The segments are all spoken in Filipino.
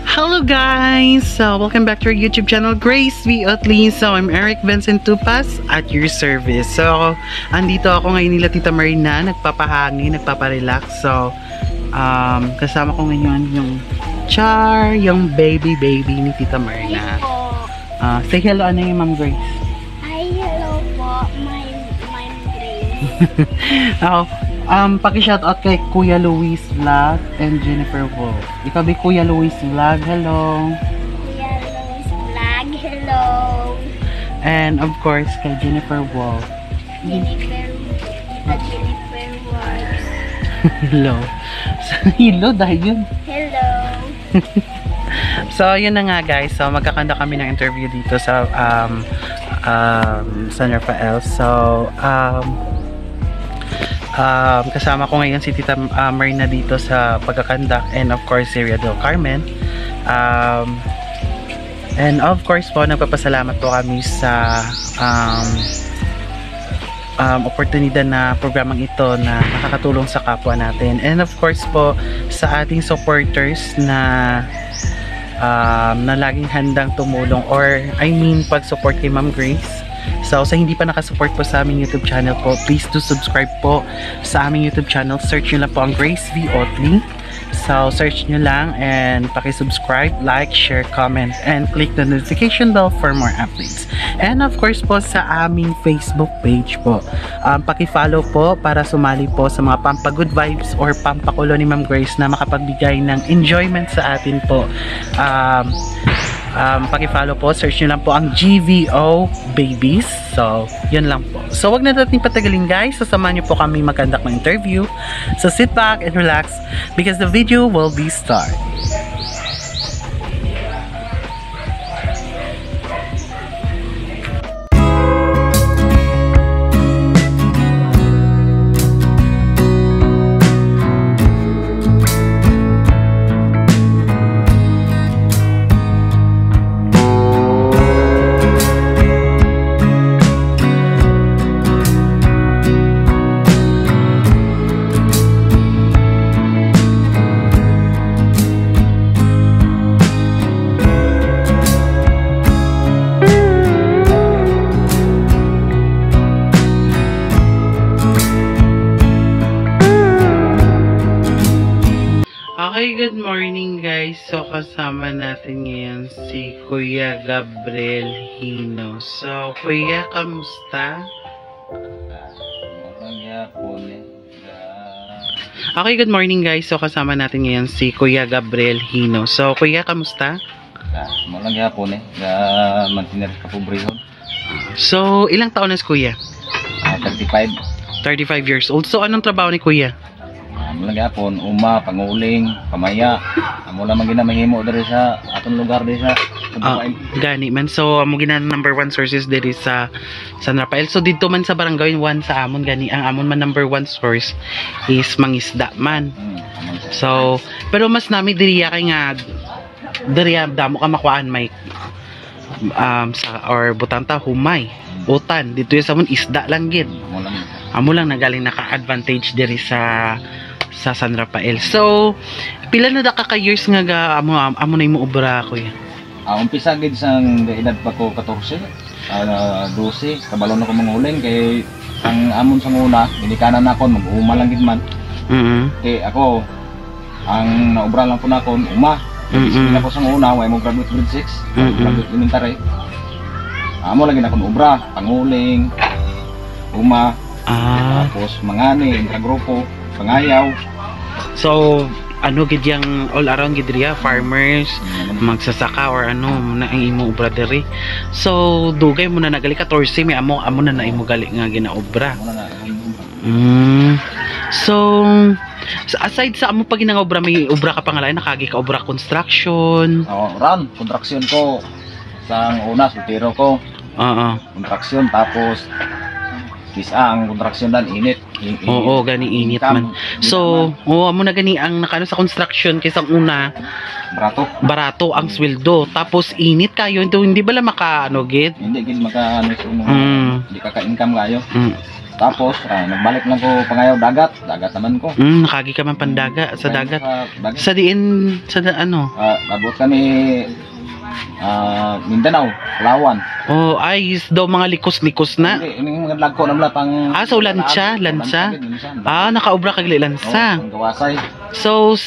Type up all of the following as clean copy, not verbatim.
Hello guys! So, welcome back to our YouTube channel, Grace V. Otley. So, I'm Eric Vincent Tupas at your service. So, andito ako ngayon nila Tita Marina, nagpapahangin, nagpaparelax. So, kasama ko ngayon yung Char, yung baby ni Tita Marina. Say hello, ano yung Ma'am Grace? Hi, hello po, my Grace. Ako, paki-shoutout kay Kuya Luis Vlog and Jennifer Wolf. Ikaw ba Kuya Luis Vlog? Hello. Kuya Luis Vlog, hello. And of course, kay Jennifer Wolf. Jennifer Wolf. Hello. Hello dahil yun. Hello. So, yun na nga guys. So, magkakanda kami ng interview dito sa San Rafael. So, kasama ko ngayon si Tita Marina dito sa pagkakandak, and of course si Ria Del Carmen, and of course po nagpapasalamat po kami sa oportunidad na programang ito na nakakatulong sa kapwa natin, and of course po sa ating supporters na laging handang tumulong, or I mean pag-support kay Ma'am Grace. So, sa hindi pa nakasupport po sa aming YouTube channel po, please do subscribe po sa aming YouTube channel. Search nyo lang po ang Grace V. Otley. So, search nyo lang and paki-subscribe, like, share, comment, and click the notification bell for more updates. And of course po sa aming Facebook page po, paki-follow po para sumali po sa mga pampa-good vibes or pampakulo ni Ma'am Grace na makapagbigay ng enjoyment sa atin po. Paki-follow po, search nyo lang po ang GVO Babies. So, yun lang po. So, wag na natin patagalin guys. Sasamahan nyo po kami magkandak ng interview. So, sit back and relax because the video will be start. Okay, good morning guys. So, kasama natin ngayon si Kuya Gabriel Hino. So, Kuya, kamusta? Okay, good morning guys. So, kasama natin ngayon si Kuya Gabriel Hino. So, Kuya, kamusta? Malang yapon mantinir ka pobrehon. So, ilang taon na si Kuya? 35. 35 years old. So, anong trabaho ni Kuya? Malang yapon, panguling, pamaya. Amo lang ginamahimo diri sa atong lugar diri sa gani man. So, amo gina number 1 sources diri sa San Rafael. So, dito man sa barangay 1 sa amon gani, ang amon man number 1 source is mangisda man. So, pero mas nami diri kay nga diri damo ka makuan may sa or butanta humay utan dito sa amon isda lang gid. Amo lang nagaling naka-advantage diri sa San Rafael. So, pila na da ka years nga amo na imo obra Kuya? Umpisa gid sang edad pa ko 14, 12, kabalon ako manguling kay ang amon sa una, ginikanan nako mag-uma lang gid man. Kay ako ang naobra lang po nako uma. Ako sa una, way mo graduate grade 6, graduate elementary. Amo lagi na ako obra, panguling, uma, tapos mangani, intragrupo, pangayaw. So, ano gid yang all around gid riya, farmers, magsasaka or ano na ang imo obra diri. So, dugay mo na nagali 14 may amo na imo gali nga ginaobra. So, aside sa amo pag ginangobra, may obra ka pangalain, nakagi ka obra construction. Construction ko sa una, soltero ko. Construction, tapos ang construction dan init. Oo, gani init man. So, amo na gani ang nakano sa construction kaysa una barato ang sweldo, tapos init kayo, hindi bala maka ano gid. Hindi gid maka ano, hindi ka ka-income kayo. Tapos, nagbalik lang ko pangayaw dagat. Dagat naman ko. Nakagi ka man pandaga sa dagat. Dagat. Sa diin, ano? Abot kami Mindanao, Palawan. Oh, ay, daw mga likos-likos na. Hindi, yung mga lagko na mula pang... So lansa. Nakaubra kag lansa. Ang gawasay. So,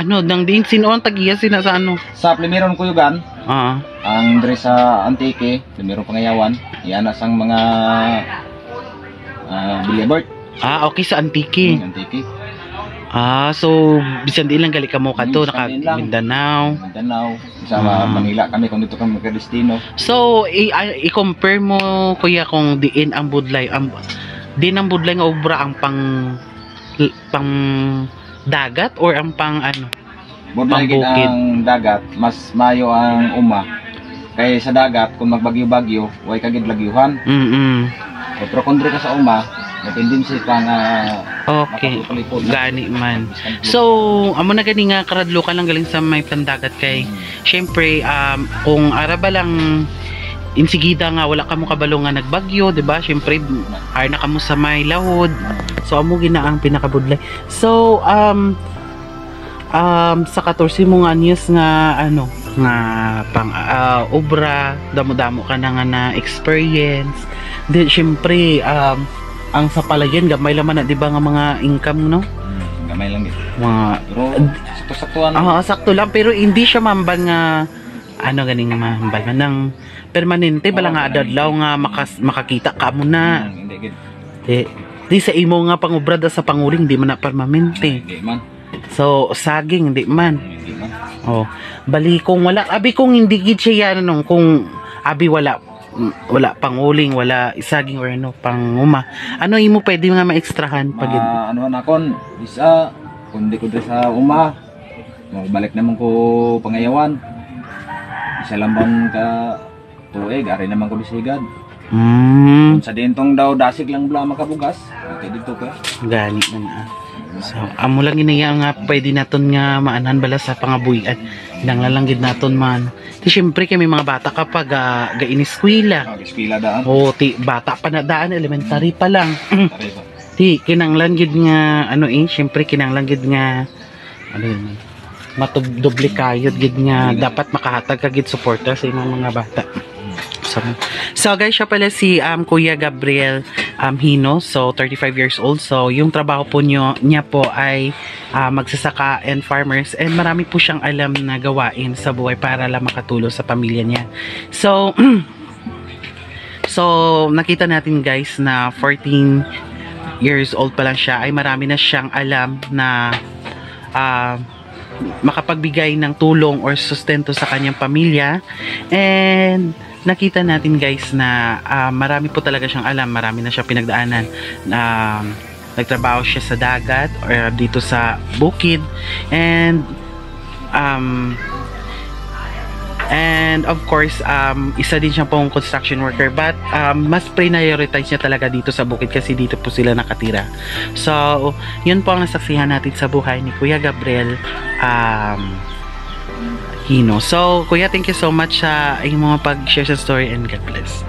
nang diin, sino ang tagiya sina sa ano? Sa Plimiron Kuyugan, ang dre sa Antique, Plimiron Pangayawan, yan asang mga Bilibert. Okay, sa Antique. Antique. So, bisan di lang gali ka mo kato, bisan din lang. Mindanao. Sa Manila kami, kung dito kami magka-destino. So, i-compare mo, kuya, kung diin ang budlay, din ang budlay nga obra ang pang dagat or ang pang ano? Budlay gid ang dagat, mas mayo ang uma. Kaya sa dagat, kung magbagyo-bagyo, way kagid lagyuhan. Pero kung diri ka sa uma, may tendency pang okay, gani man. So, amo na gani nga karadlo ka lang galing sa may pandagat kay syempre kung araba lang insigida nga wala ka mo kabalo nga nagbagyo, di ba? Syempre na ka mo sa may lahod. So amo gina ang pinakabudlay. So sa 14 mo nga news nga ano nga pang obra damo-damo ka na nga na experience. Then syempre ang sa palayan gamay laman na di ba nga mga income no? Gamay lang dito. Pero sakto-saktuan. Sakto lang pero hindi siya mambal nga ano ganing mambal man ng permanente bala nga adlaw nga makakita ka mo na. Hindi gid. Di sa imo nga pangobra sa panguling di man na permanente. Hindi man. So saging di man. Hindi man. Bali kung wala abi kung hindi gid siya yan nung kung abi wala panguling, wala isaging or ano, panguma. Ano imo pwede nga ma-extrahan pag ano nakon, isa kundi ko sa uma. Magbalik naman ko Pangayawan. Isa lang bang ka tuig, ari naman ko bisigad. Kung sa dintong daw dasig lang bala makabugas, okay dito ka. Gani man. So, amo lang inaya nga pwede naton nga maanan bala sa pangabuyan. Nangalanggid naton man. Di syempre kami mga bata kapag ga-iniskwela. Eskwela daan. Bata pa na daan, elementary pa lang. Kinanglanggid nga syempre kinanglanggid nga matubdoble kayod gid nga dapat makahatag kagid suporta sa imong mga bata. So guys, siya pala si Kuya Gabriel Hino, so 35 years old. So yung trabaho po niya po ay magsasaka and farmers, and marami po siyang alam na gawain sa buhay para lang makatulong sa pamilya niya. So nakita natin guys na 14 years old pa lang siya ay marami na siyang alam na makapagbigay ng tulong or sustento sa kanyang pamilya. And nakita natin guys na marami po talaga siyang alam, marami na siya pinagdaanan. Nagtrabaho siya sa dagat or dito sa bukid, and of course isa din siya pong construction worker, but mas prioritize niya talaga dito sa bukid kasi dito po sila nakatira. So yun po ang nasaksihan natin sa buhay ni Kuya Gabriel Hino. So Kuya, thank you so much sa iyong mga pag-share sa story, and God bless.